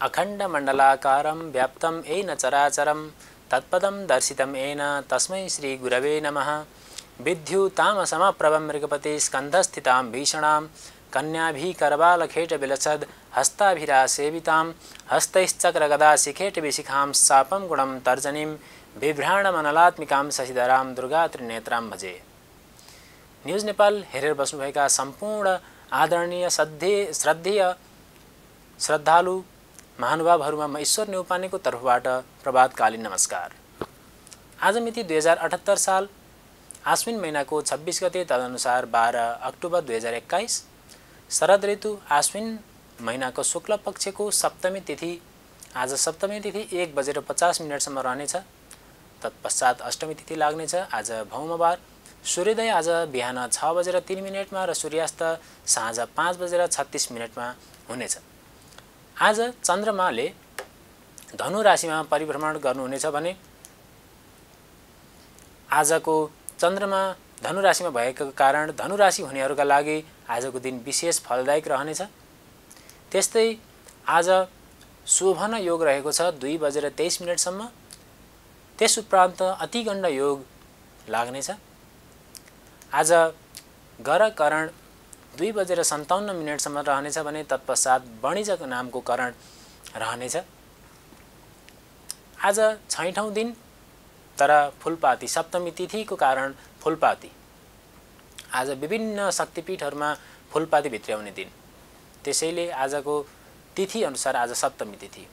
अखण्डमण्डलाकारं व्याप्तं येन चराचरं तत्पदं दर्शितं येन तस्मै श्रीगुरवे नमः। विद्युतामसमप्रभं मृगपते स्कन्धस्थितां भीषणां कन्याभिकरबालखेटविलसद् हस्ताभिरासेवितां हस्तैश्चक्रगदाशिखेटविशिखां सापं गुणं तर्जनीं बिभ्राणमनलात्मिकां शशिधरां दुर्गा त्रिनेत्रां भजे। न्युज नेपाल हेरेर बस्नुभएका सम्पूर्ण आदरणीय श्रद्धेय श्रद्धालु महानुभावहरूमा म ईश्वर न्यौपानेको तर्फबाट प्रभातकालीन नमस्कार। आज मिति 2078 साल आश्विन महिनाको 26 गते तदनुसार 12 अक्टोबर 2021 शरद ऋतु आश्विन महिनाको शुक्ल पक्षको सप्तमी तिथि। आज सप्तमी तिथि 1:50 रहनेछ। तत्पश्चात अष्टमी तिथि लाग्नेछ। आज भौमबार। सूर्योदय आज बिहान 6:03 र सूर्यास्त साँझ 5:36 हुनेछ। आज चन्द्रमाले धनु राशिमा परिभ्रमण गर्नुहुनेछ भने आजको चन्द्रमा धनु राशिमा भएको कारण धनु राशि हुनेहरूका लागि आजको दिन विशेष फलदायक रहनेछ। त्यस्तै आज शोभन योग रहेको छ 2:23 सम्म। त्यस उपरान्त अतिगण्ड योग लाग्नेछ। आज गर करण 2:57 सम्म रहनेछ भने तत्पश्चात वणिजक नामको करण रहनेछ। आज छैठौं दिन तर फुलपाती सप्तमी तिथिको कारण फुलपाती। आज विभिन्न शक्तिपीठहरूमा फुलपाती भित्र्याउने दिन। त्यसैले आजको तिथि अनुसार आज सप्तमी तिथि।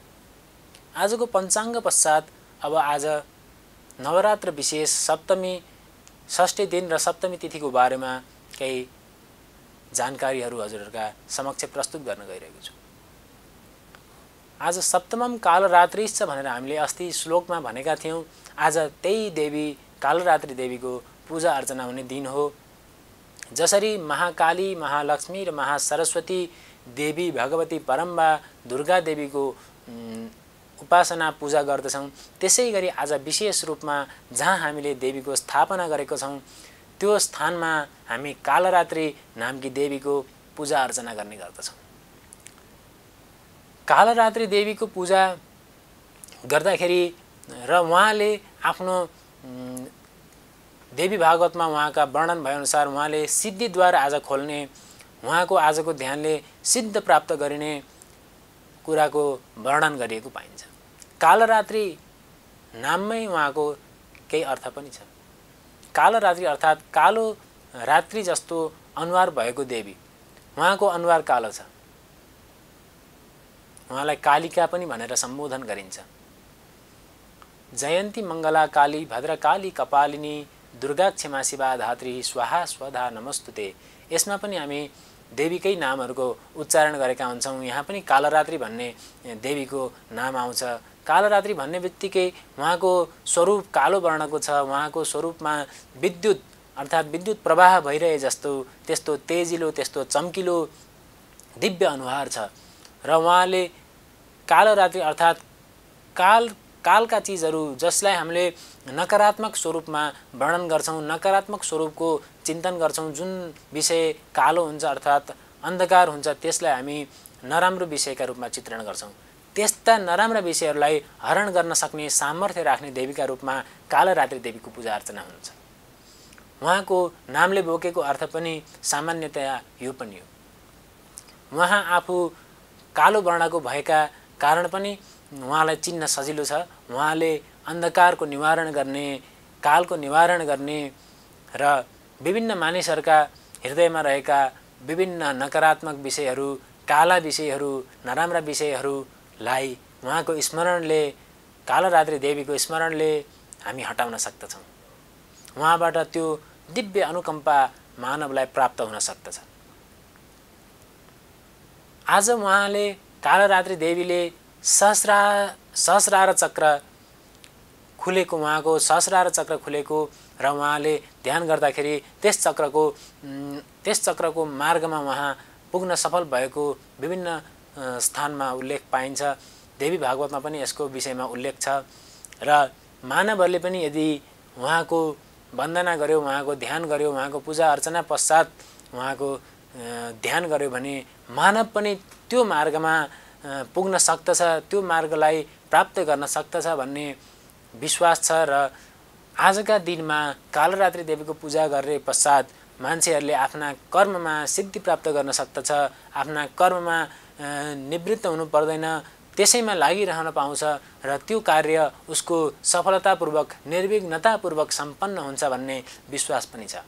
आजको पञ्चाङ्ग पश्चात अब आज नवरात्र विशेष सप्तमी षष्ठी दिन र सप्तमी तिथिको बारेमा केही जानकारीहरू हजुरहरूका समक्ष प्रस्तुत गर्न गइरहेको छु। आज सप्तमम कालरात्रिश्च भनेर हामीले अस्ति श्लोकमा भनेका थियौं। आज त्यही देवी कालरात्रि देवीको पूजा अर्चना हुने दिन हो। जसरी महाकाली, महालक्ष्मी र महासरस्वती देवी भगवती परम्बा दुर्गा देवीको उपासना पूजा गर्दछौं, त्यसै गरी आज विशेष रूपमा जहाँ हामीले देवीको स्थापना गरेको छौं त्यो स्थानमा हामी कालरात्रि नामकी देवीको पूजा अर्चना गर्ने गर्दछौं। कालरात्रि देवीको पूजा गर्दाखेरि र उहाँले आफ्नो देवी भागवतमा उहाँका वर्णन भएअनुसार उहाँले सिद्धिद्वार आज खोल्ने, उहाँको आजको ध्यानले सिद्ध प्राप्त गरिने कुराको वर्णन गरिएको पाइन्छ। कालरात्रि नाममै उहाँको केही अर्थ पनि छ। कालरात्रि अर्थात् कालो रात्रि जस्तो अनुहार भएको देवी। उहाँको अनुहार कालो छ। उहाँलाई कालिका पनि भनेर सम्बोधन गरिन्छ। जयन्ती मङ्गला काली भद्रकाली कपालिनी दुर्गा क्षमा शिवा धात्री स्वाहा स्वधा नमस्तुते। यसमा पनि हामी देवीकै नामहरूको उच्चारण गरेका हुन्छौँ। यहाँ पनि कालरात्रि भन्ने देवीको नाम आउँछ। कालरात्रि भन्ने बित्तिकै उहाँको स्वरूप कालो वर्णको छ। उहाँको स्वरूपमा विद्युत अर्थात् विद्युत प्रवाह भइरहे जस्तो त्यस्तो तेजिलो, त्यस्तो चम्किलो दिव्य अनुहार छ। र उहाँले कालरात्रि अर्थात् कालका चिजहरू जसलाई हामीले नकारात्मक स्वरूपमा वर्णन गर्छौं, नकारात्मक स्वरूपको चिन्तन गर्छौं, जुन विषय कालो हुन्छ अर्थात् अन्धकार हुन्छ त्यसलाई हामी नराम्रो विषयका रूपमा चित्रण गर्छौं। त्यस्ता नराम्रा विषयहरूलाई हरण गर्न सक्ने सामर्थ्य राख्ने देवीका रूपमा कालरात्रि देवीको पूजा अर्चना हुन्छ। उहाँको नामले बोकेको अर्थ पनि सामान्यतया यो पनि हो। उहाँ आफू कालो वर्णको भएका कारण पनि उहाँलाई चिन्न सजिलो छ। उहाँले अन्धकारको निवारण गर्ने, कालको निवारण गर्ने र विभिन्न मानिसहरूका हृदयमा रहेका विभिन्न नकारात्मक विषयहरू, काला विषयहरू, नराम्रा विषयहरूलाई उहाँको स्मरणले, कालरात्रि देवीको स्मरणले हामी हटाउन सक्दछौँ। उहाँबाट त्यो दिव्य अनुकम्पा मानवलाई प्राप्त हुन सक्दछ। आज उहाँले कालरात्रि देवीले सहस्रार चक्र खुलेको, उहाँको सहस्रार चक्र खुलेको र उहाँले ध्यान गर्दाखेरि त्यस चक्रको मार्गमा उहाँ पुग्न सफल भएको विभिन्न स्थानमा उल्लेख पाइन्छ। देवी भागवतमा पनि यसको विषयमा उल्लेख छ। र मानवहरूले पनि यदि उहाँको वन्दना गर्यो, उहाँको ध्यान गर्यो, उहाँको पूजा अर्चना पश्चात उहाँको ध्यान गर्यो भने मानव पनि त्यो मार्गमा पुग्न सक्दछ, त्यो मार्गलाई प्राप्त गर्न सक्दछ भन्ने विश्वास छ। र आजका दिनमा कालरात्रि देवीको पूजा गरे पश्चात मान्छेहरूले आफ्ना कर्ममा सिद्धि प्राप्त गर्न सक्दछ, आफ्ना कर्ममा निवृत्त हुनु पर्दैन, त्यसैमा लागिरहन पाउँछ र त्यो कार्य उसको सफलतापूर्वक निर्विघ्नतापूर्वक सम्पन्न हुन्छ भन्ने विश्वास पनि छ।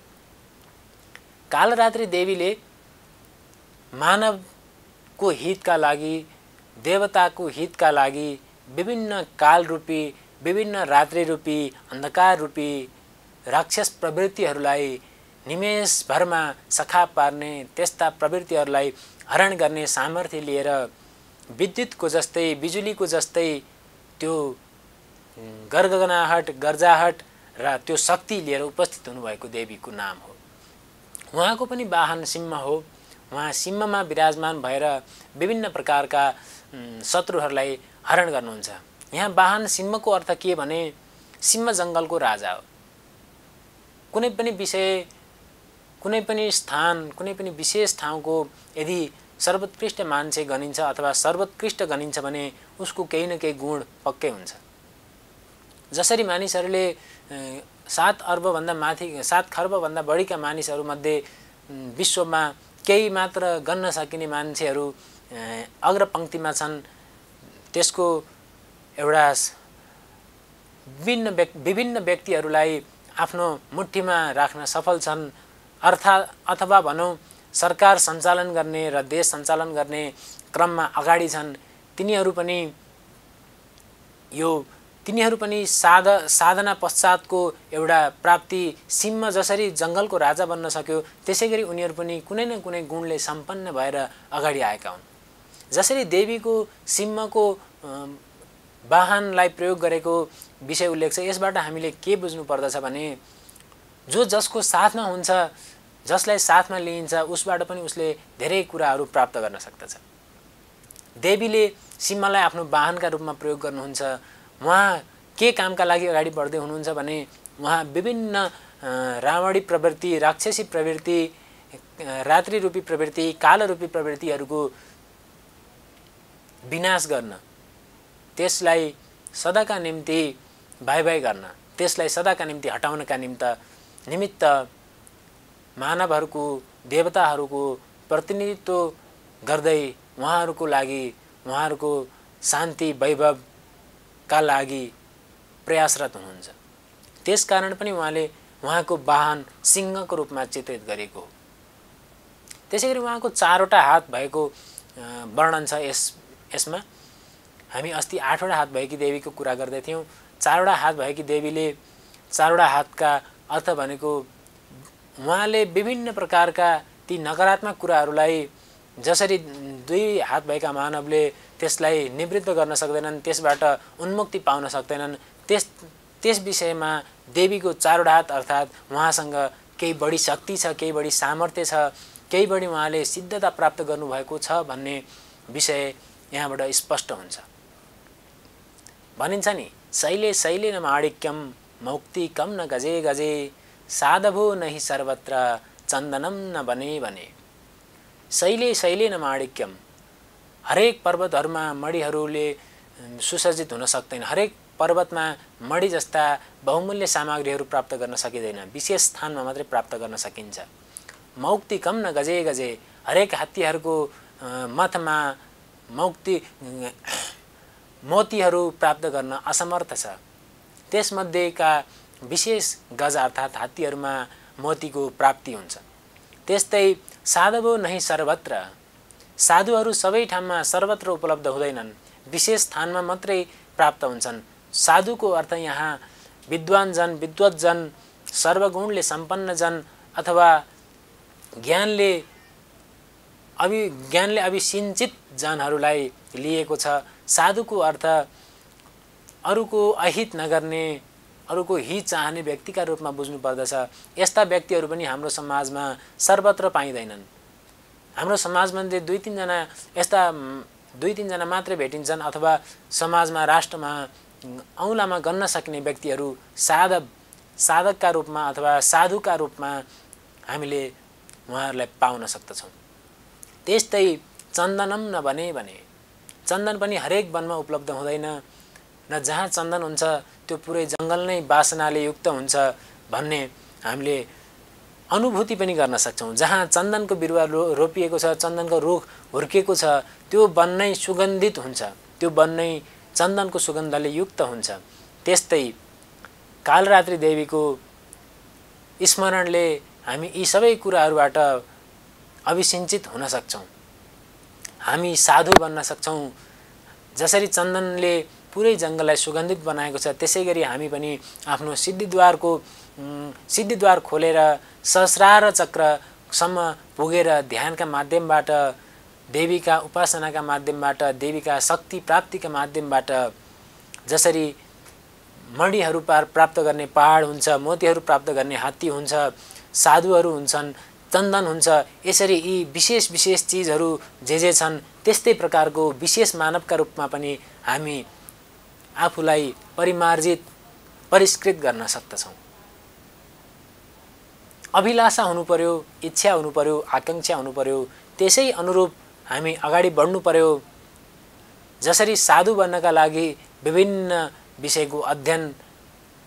कालरात्रि देवीले मानवको हितका लागि, देवताको हितका लागि विभिन्न कालरूपी, विभिन्न रात्रिरूपी, अन्धकाररूपी राक्षस प्रवृत्तिहरूलाई निमेषभरमा सखा पार्ने, त्यस्ता प्रवृत्तिहरूलाई हरण गर्ने सामर्थ्य लिएर विद्युतको जस्तै, बिजुलीको जस्तै त्यो गरगनाहट, गर्जाहट र त्यो शक्ति लिएर उपस्थित हुनुभएको देवीको नाम हो। उहाँको पनि वाहन सिंह हो। उहाँ सिंहमा विराजमान भएर विभिन्न प्रकारका शत्रुहरूलाई हरण गर्नुहुन्छ। यहाँ वाहन सिंहको अर्थ के भने सिंह जङ्गलको राजा हो। कुनै पनि विषय, कुनै पनि स्थान, कुनै पनि विशेष ठाउँको यदि सर्वोत्कृष्ट मान्छे गनिन्छ अथवा सर्वोत्कृष्ट गनिन्छ भने उसको केही न केही गुण पक्कै हुन्छ। जसरी मानिसहरूले 7 अर्बभन्दा माथि, 7 खर्बभन्दा बढीका मानिसहरूमध्ये विश्वमा केही मात्र गन्न सकिने मान्छेहरू अग्रपङ्क्तिमा छन्, त्यसको एउटा विभिन्न व्यक्तिहरूलाई आफ्नो मुठीमा राख्न सफल छन्, अथवा भनौँ सरकार सञ्चालन गर्ने र देश सञ्चालन गर्ने क्रममा अगाडि छन्। तिनीहरू पनि साधना पश्चातको एउटा प्राप्ति, सिंह जसरी जङ्गलको राजा बन्न सक्यो त्यसै गरी उनीहरू पनि कुनै न कुनै गुणले सम्पन्न भएर अगाडि आएका हुन्। जसरी देवीको सिंहको वाहनलाई प्रयोग गरेको विषय उल्लेख छ, यसबाट हामीले के बुझ्नु पर्दछ भने जसको साथमा हुन्छ, जसलाई साथमा लिइन्छ, उसबाट पनि उसले धेरै कुराहरू प्राप्त गर्न सक्दछ। देवीले सिंहलाई आफ्नो वाहनका रूपमा प्रयोग गर्नुहुन्छ। उहाँ के कामका लागि अगाडि बढ्दै हुनुहुन्छ भने उहाँ विभिन्न रावणी प्रवृत्ति, राक्षसी प्रवृत्ति, रात्रिरूपी प्रवृत्ति, कालरूपी प्रवृत्तिहरूको विनाश गर्न, त्यसलाई सदाका निम्ति भाइ गर्न, त्यसलाई सदाका निम्ति हटाउनका निमित्त मानवहरूको, देवताहरूको प्रतिनिधित्व गर्दै उहाँहरूको लागि, उहाँहरूको शान्ति वैभवका लागि प्रयासरत हुनुहुन्छ। त्यसकारण पनि उहाँले उहाँको वाहन सिंहको रूपमा चित्रित गरेको हो। त्यसैगरी उहाँको 4वटा हात भएको वर्णन छ यसमा। हामी अस्ति 8वटा हात भएकी देवीको कुरा गर्दै थियौँ। 4वटा हात भएकी देवीले 4वटा हातका अर्थ भनेको उहाँले विभिन्न प्रकारका ती नकारात्मक कुराहरूलाई जसरी 2 हात भएका मानवले त्यसलाई निवृत्त गर्न सक्दैनन्, त्यसबाट उन्मुक्ति पाउन सक्दैनन्, त्यस विषयमा देवीको 4वटा हात अर्थात् उहाँसँग केही बढी शक्ति छ, केही बढी सामर्थ्य छ, केही बढी उहाँले सिद्धता प्राप्त गर्नुभएको छ भन्ने विषय यहाँबाट स्पष्ट हुन्छ। भनिन्छ नि, शैले शैले न माणिक्यम मौक्तिकम न गजे गजे साधभो नहि सर्वत्र चन्दनम न बने बने। शैले शैले न माणिक्यम, हरेक पर्वतहरूमा मणिहरूले सुसज्जित हुन सक्दैन। हरेक पर्वतमा मणि जस्ता बहुमूल्य सामग्रीहरू प्राप्त गर्न सकिँदैन, विशेष स्थानमा मात्रै प्राप्त गर्न सकिन्छ। मौक्तिकम न गजे गजे, हरेक हात्तीहरूको मथमा मोतीहरू प्राप्त गर्न असमर्थ छ। त्यसमध्येका विशेष गज अर्थात् हात्तीहरूमा मोतीको प्राप्ति हुन्छ। त्यस्तै साधवो नहि सर्वत्र, साधुहरू सबै ठाउँमा सर्वत्र उपलब्ध हुँदैनन्, विशेष स्थानमा मात्रै प्राप्त हुन्छन्। साधुको अर्थ यहाँ विद्वानजन, विद्वतजन, सर्वगुणले सम्पन्न जन अथवा ज्ञानले अभिसिञ्चित जनहरूलाई लिएको छ। साधुको अर्थ अरूको अहित नगर्ने, अरूको हित चाहने व्यक्तिका रूपमा बुझ्नु पर्दछ। यस्ता व्यक्तिहरू पनि हाम्रो समाजमा सर्वत्र पाइँदैनन्। हाम्रो समाजमध्ये 2-3 जना मात्रै भेटिन्छन्, अथवा समाजमा, राष्ट्रमा औँलामा गन्न सक्ने व्यक्तिहरू साधकका रूपमा अथवा साधुका रूपमा हामीले उहाँहरूलाई पाउन सक्दछौँ। त्यस्तै चन्दनम न बने भने, चन्दन पनि हरेक वनमा उपलब्ध हुँदैन, न जहाँ चन्दन हुन्छ त्यो पुरै जङ्गल नै वासनाले युक्त हुन्छ भन्ने हामीले अनुभूति पनि गर्न सक्छौँ। जहाँ चन्दनको बिरुवा रोपिएको छ, चन्दनको रुख हुर्केको छ, त्यो वन नै सुगन्धित हुन्छ, त्यो वन नै चन्दनको सुगन्धले युक्त हुन्छ। त्यस्तै कालरात्रि देवीको स्मरणले हामी यी सबै कुराहरूबाट अभिसिञ्चित हुन सक्छौँ, हामी साधु बन्न सक्छौँ। जसरी चन्दनले पुरै जङ्गललाई सुगन्धित बनाएको छ, त्यसै गरी हामी पनि आफ्नो सिद्धिद्वार खोलेर सहस्रार चक्रसम्म पुगेर ध्यानका माध्यमबाट, देवीका उपासनाका माध्यमबाट, देवीका शक्ति प्राप्तिका माध्यमबाट जसरी मणिहरू प्राप्त गर्ने पहाड हुन्छ, मोतीहरू प्राप्त गर्ने हात्ती हुन्छ, साधुहरू हुन्छन्, चन्दन हुन्छ, यसरी यी विशेष विशेष चिजहरू जे छन् त्यस्तै प्रकारको विशेष मानवका रूपमा पनि हामी आफूलाई परिमार्जित परिष्कृत गर्न सक्दछौँ। अभिलाषा हुनु पर्यो, इच्छा हुनु पर्यो, आकांक्षा हुनु पर्यो, त्यसै अनुरूप हामी अगाडि बढ्नु पर्यो। जसरी साधु बन्नका लागि विभिन्न विषयको अध्ययन,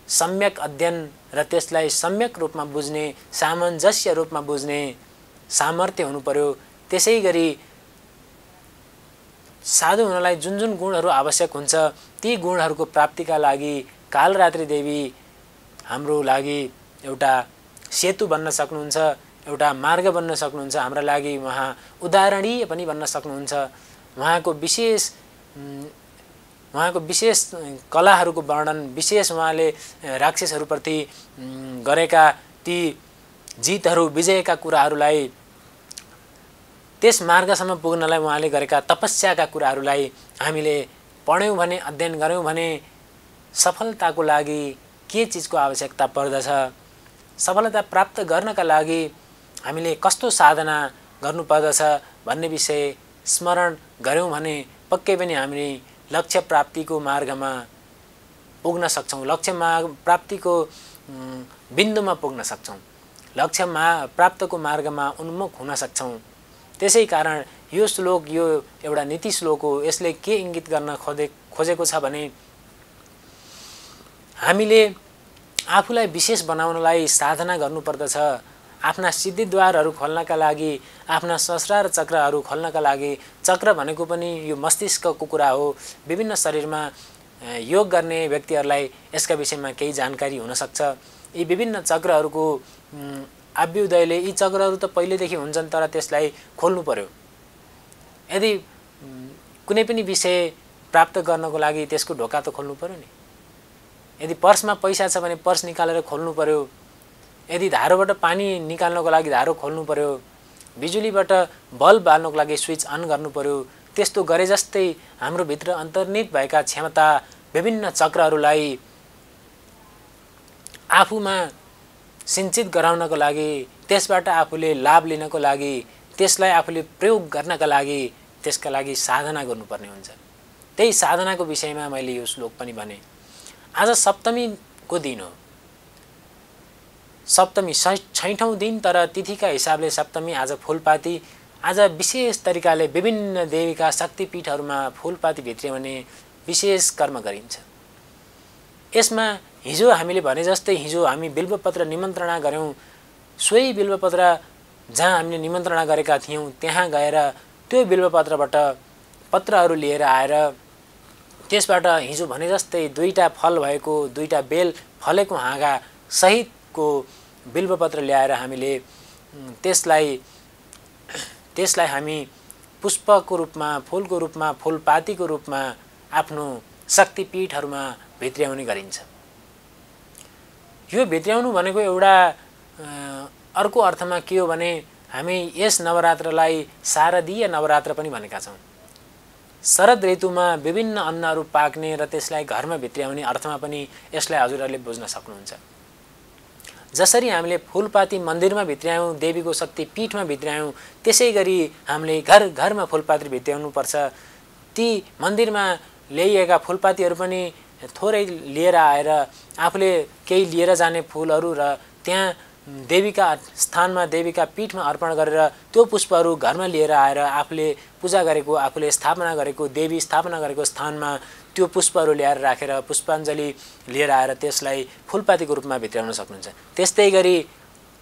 सम्यक अध्ययन र त्यसलाई सम्यक रूपमा बुझ्ने, सामञ्जस्य रूपमा बुझ्ने सामर्थ्य हुनु पर्यो, त्यसै गरी साधु हुनलाई जुन जुन गुणहरू आवश्यक हुन्छ ती गुणहरूको प्राप्तिका लागि कालरात्रि देवी हाम्रो लागि एउटा सेतु बन्न सक्नुहुन्छ, एउटा मार्ग बन्न सक्नुहुन्छ। हाम्रा लागि उहाँ उदाहरणीय पनि बन्न सक्नुहुन्छ। उहाँको विशेष कलाहरूको वर्णन, विशेष उहाँले राक्षसहरूप्रति गरेका ती जितहरू, विजयका कुराहरूलाई, त्यस मार्गसम्म पुग्नलाई उहाँले गरेका तपस्याका कुराहरूलाई हामीले पढ्यौँ भने, अध्ययन गऱ्यौँ भने सफलताको लागि के चिजको आवश्यकता पर्दछ, सफलता प्राप्त गर्नका लागि हामीले कस्तो साधना गर्नुपर्दछ भन्ने विषय स्मरण गऱ्यौँ भने पक्कै पनि हामी लक्ष्य प्राप्तिको मार्गमा पुग्न सक्छौँ, लक्ष्य प्राप्तिको बिन्दुमा पुग्न सक्छौँ, लक्ष्य प्राप्तको मार्गमा उन्मुख हुन सक्छौँ। त्यसै कारण यो श्लोक यो एउटा नीति श्लोक हो। यसले के इङ्गित गर्न खोजेको छ भने हामीले आफूलाई विशेष बनाउनलाई साधना गर्नुपर्दछ। आफ्ना सिद्धिद्वारहरू खोल्नका लागि, आफ्ना सहस्रार चक्रहरू खोल्नका लागि, चक्र भनेको पनि यो मस्तिष्कको कुरा हो। विभिन्न शरीरमा योग गर्ने व्यक्तिहरूलाई यसका विषयमा केही जानकारी हुनसक्छ। यी विभिन्न चक्रहरूको अभ्युदयले यी चक्रहरू त पहिलेदेखि हुन्छन्, तर त्यसलाई खोल्नु पर्यो। यदि कुनै पनि विषय प्राप्त गर्नको लागि त्यसको ढोका त खोल्नु पर्यो नि। यदि पर्समा पैसा छ भने पर्स निकालेर खोल्नु पर्यो। यदि धारोबाट पानी निकाल्नको लागि धारो खोल्नु पर्यो। बिजुलीबाट बल्ब बाल्नको लागि स्विच अन गर्नु पर्यो। त्यस्तो गरे जस्तै हाम्रो भित्र अन्तर्निहित भएका क्षमता, विभिन्न चक्रहरूलाई आफूमा सिञ्चित गराउनको लागि, त्यसबाट आफूले लाभ लिनको लागि, त्यसलाई आफूले प्रयोग गर्नका लागि, त्यसका लागि साधना गर्नुपर्ने हुन्छ। त्यही साधनाको विषयमा मैले यो श्लोक पनि भने। आज सप्तमीको दिन हो। सप्तमी 6औं दिन, तर तिथिका हिसाबले सप्तमी आज फूलपाती। आज विशेष तरिकाले विभिन्न देवीका शक्तिपीठहरूमा फूलपाती भित्र्याउने विशेष कर्म गरिन्छ। यसमा हिजो हामीले भने जस्तै हिजो हामी बिल्वपत्र निमन्त्रणा गऱ्यौँ। सोही बिल्वपत्र जहाँ हामीले निमन्त्रणा गरेका थियौँ त्यहाँ गएर त्यो बिल्वपत्रबाट पत्रहरू लिएर आएर त्यसबाट हिजो भने जस्तै 2टा फल भएको, 2टा बेल फलेको हाँगा सहितको बिल्वपत्र ल्याएर हामीले त्यसलाई हामी पुष्पको रूपमा, फूलको रूपमा, फूलपातीको रूपमा आफ्नो शक्तिपीठहरूमा भित्र्याउने गरिन्छ। यो भित्र्याउनु भनेको एउटा अर्को अर्थमा के हो भने हामी यस नवरात्रलाई शारदीय नवरात्र पनि भनेका छौँ। शरद ऋतुमा विभिन्न अन्नहरू पाक्ने र त्यसलाई घरमा भित्र्याउने अर्थमा पनि यसलाई हजुरहरूले बुझ्न सक्नुहुन्छ। जसरी हामीले फूलपाती मन्दिरमा भित्र्यायौँ, देवीको शक्तिपीठमा भित्र्यायौँ, त्यसै गरी हामीले घर घरमा फूलपाती भित्र्याउनुपर्छ। ती मन्दिरमा ल्याइएका फूलपातीहरू पनि थोरै लिएर आएर आफूले केही लिएर जाने फूलहरू र त्यहाँ देवीका स्थानमा देवीका पीठमा अर्पण गरेर त्यो पुष्पहरू घरमा लिएर आएर आफूले पूजा गरेको आफूले स्थापना गरेको देवी स्थापना गरेको स्थानमा त्यो पुष्पहरू ल्याएर राखेर पुष्पाञ्जली लिएर आएर त्यसलाई फुलपातीको रूपमा भित्राउन सक्नुहुन्छ। त्यस्तै गरी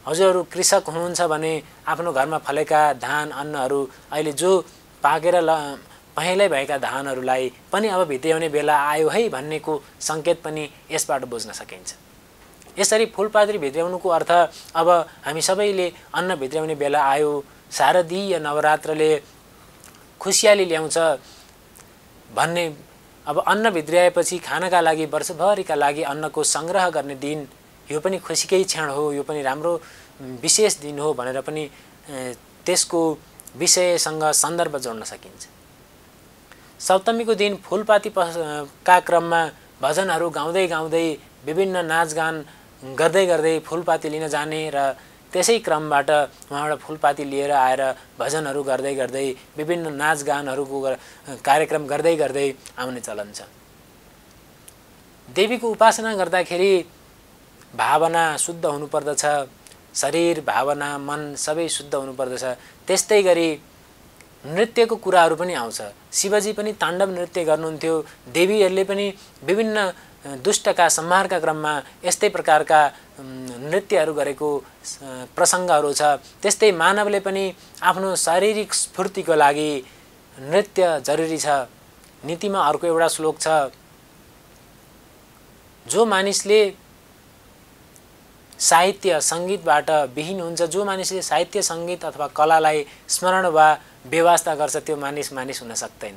हजुरहरू कृषक हुनुहुन्छ भने आफ्नो घरमा फलेका धान अन्नहरू अहिले जो पाकेर पहेँलै भएका धानहरूलाई पनि अब भित्र्याउने बेला आयो है भन्नेको सङ्केत पनि यसबाट बुझ्न सकिन्छ। यसरी फुलपाती भित्र्याउनुको अर्थ अब हामी सबैले अन्न भित्र्याउने बेला आयो, शारदीय नवरात्रले खुसियाली ल्याउँछ भन्ने। अब अन्न भित्र्याएपछि खानका लागि वर्षभरिका लागि अन्नको सङ्ग्रह गर्ने दिन, यो पनि खुसीकै क्षण हो, यो पनि राम्रो विशेष दिन हो भनेर पनि त्यसको विषयसँग सन्दर्भ जोड्न सकिन्छ। सप्तमीको दिन फुलपाती का क्रममा भजनहरू गाउँदै गाउँदै विभिन्न नाचगान गर्दै गर्दै फुलपाती लिन जाने र त्यसै क्रमबाट उहाँबाट फुलपाती लिएर आएर भजनहरू गर्दै गर्दै विभिन्न नाचगानहरूको कार्यक्रम गर्दै गर्दै आउने चलन छ। देवीको उपासना गर्दाखेरि भावना शुद्ध हुनुपर्दछ, शरीर भावना मन सबै शुद्ध हुनुपर्दछ। त्यस्तै गरी नृत्यको कुराहरू पनि आउँछ। शिवजी पनि ताण्डव नृत्य गर्नुहुन्थ्यो, देवीहरूले पनि विभिन्न दुष्टका संहारका क्रममा यस्तै प्रकारका नृत्यहरू गरेको प्रसङ्गहरू छ। त्यस्तै मानवले पनि आफ्नो शारीरिक स्फूर्तिको लागि नृत्य जरुरी छ। नीतिमा अर्को एउटा श्लोक छ, जो मानिसले साहित्य सङ्गीतबाट विहीन हुन्छ, जो मानिसले साहित्य सङ्गीत अथवा कलालाई स्मरण वा बेवास्ता गर्छ त्यो मानिस हुन सक्दैन।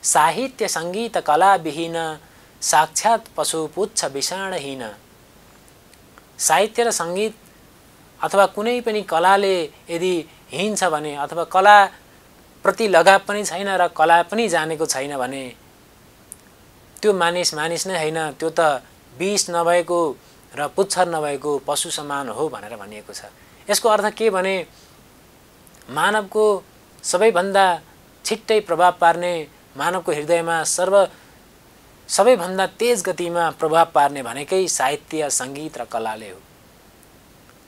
साहित्य सङ्गीत कला विहीन साक्षात् पशु पुच्छ विषाणहीन। साहित्य र सङ्गीत अथवा कुनै पनि कलाले यदि हीन छ भने अथवा कला प्रति लगाव पनि छैन र कला पनि जानेको छैन भने त्यो मानिस नै होइन, त्यो त विष नभएको र पुच्छर नभएको पशु समान हो भनेर भनिएको छ। यसको अर्थ के भने मानवको सबैभन्दा छिट्टै प्रभाव पार्ने, मानवको हृदयमा सबैभन्दा तेज गतिमा प्रभाव पार्ने भनेकै साहित्य सङ्गीत र कलाले हो।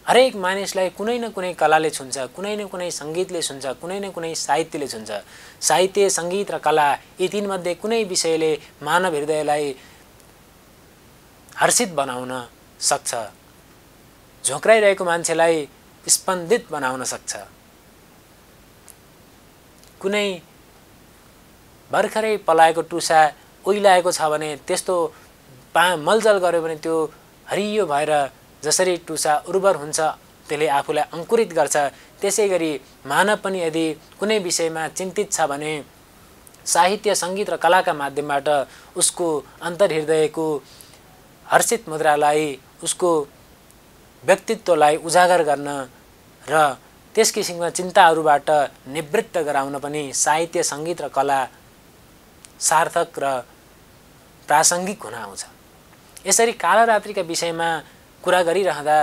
हरेक मानिसलाई कुनै न कुनै कलाले छुन्छ, कुनै न कुनै सङ्गीतले छुन्छ, कुनै न कुनै साहित्यले छुन्छ। साहित्य सङ्गीत र कला यी तीनमध्ये कुनै विषयले मानव हृदयलाई हर्षित बनाउन सक्छ, झोक्राइरहेको मान्छेलाई स्पन्दित बनाउन सक्छ। कुनै भर्खरै पलाएको टुसा ओइलाएको छ भने त्यस्तो मलजल गर्यो भने त्यो हरियो भएर जसरी टुसा उर्वर हुन्छ त्यसले आफूलाई अङ्कुरित गर्छ। त्यसै गरी मानव पनि यदि कुनै विषयमा चिन्तित छ भने साहित्य सङ्गीत र कलाका माध्यमबाट उसको अन्तर्हृदयको हर्षित मुद्रालाई, उसको व्यक्तित्वलाई उजागर गर्न र त्यस किसिमका चिन्ताहरूबाट निवृत्त गराउन पनि साहित्य सङ्गीत र कला सार्थक र प्रासङ्गिक हुन आउँछ। यसरी कालरात्रिका विषयमा कुरा गरिरहँदा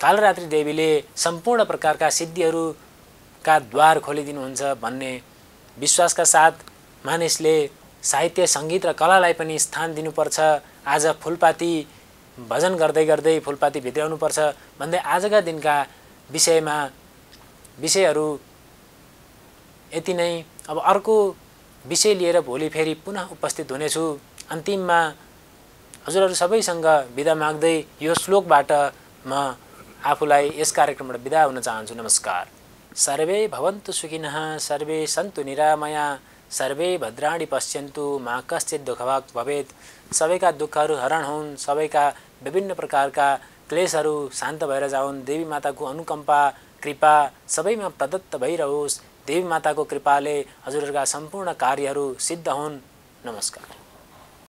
कालरात्रि देवीले सम्पूर्ण प्रकारका सिद्धिहरूका द्वार खोलिदिनुहुन्छ भन्ने विश्वासका साथ मानिसले साहित्य सङ्गीत र कलालाई पनि स्थान दिनुपर्छ। आज फुलपाती भजन गर्दै गर्दै फुलपाती भित्र्याउनुपर्छ भन्दै आजका दिनका विषयहरू यति नै। अब अर्को विषय लिएर भोलि फेरि पुनः उपस्थित हुनेछु। अन्तिममा हजुरहरू सबैसँग बिदा माग्दै यो श्लोकबाट म आफूलाई यस कार्यक्रमबाट बिदा हुन चाहन्छु। नमस्कार। सर्वे भवन्तु सुखिनः, सर्वे सन्तु निरामया, सर्वे भद्राणि पश्यन्तु, मा कश्चित् दुःखभाग् भवेत्। सबैका दुःखहरू हरण हुन्, सबैका विभिन्न प्रकारका क्लेशहरू शान्त भएर जाउन्। देवी माताको अनुकम्पा कृपा सबैमा प्रदत्त भइरहोस्। देवी माताको कृपाले हजुरहरूका सम्पूर्ण कार्यहरू सिद्ध हुन्। नमस्कार।